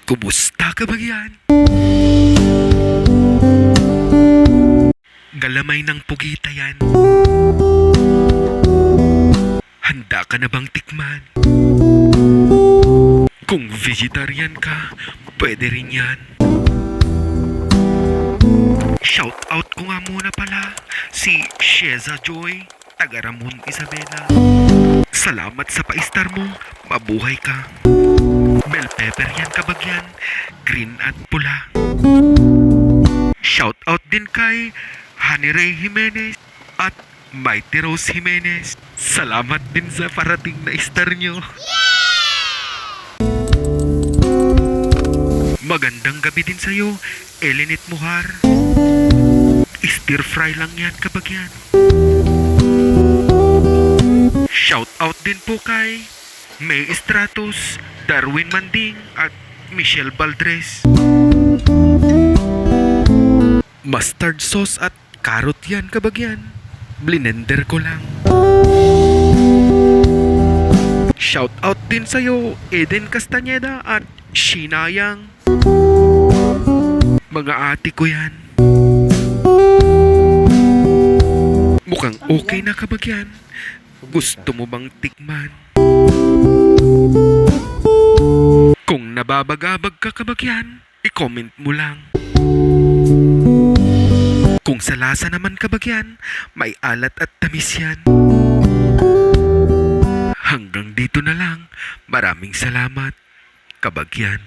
Kumusta ka ba yan? Galamay ng pugita yan. Handa ka na bang tikman? Kung vegetarian ka, pwede rin yan. Shout out ko nga muna pala si Sheza Joy, taga Ramon Isabela. Salamat sa pa-star mo, mabuhay ka. Bell pepper yan kabagyan, green at pula. Shout out din kay Honey Ray Jimenez at Mighty Rose Jimenez. Salamat din sa parating na star nyo. Magandang gabi din sa'yo, Elinit Muhar. Stir fry lang yan kabagyan. Shout out din po kay May Estratos, Darwin Manding at Michelle Valdres. Mustard sauce at carrot yan kabagyan. Blender ko lang. Shout out din sa'yo, Eden Castañeda at Sheena Yang. Mga ate ko yan. Mukhang okay na kabagyan. Gusto mo bang tikman? Kung nababagabag ka kabagyan, i-comment mo lang. Kung sa lasa naman kabagyan, may alat at tamis yan. Hanggang dito na lang. Maraming salamat, kabagyan.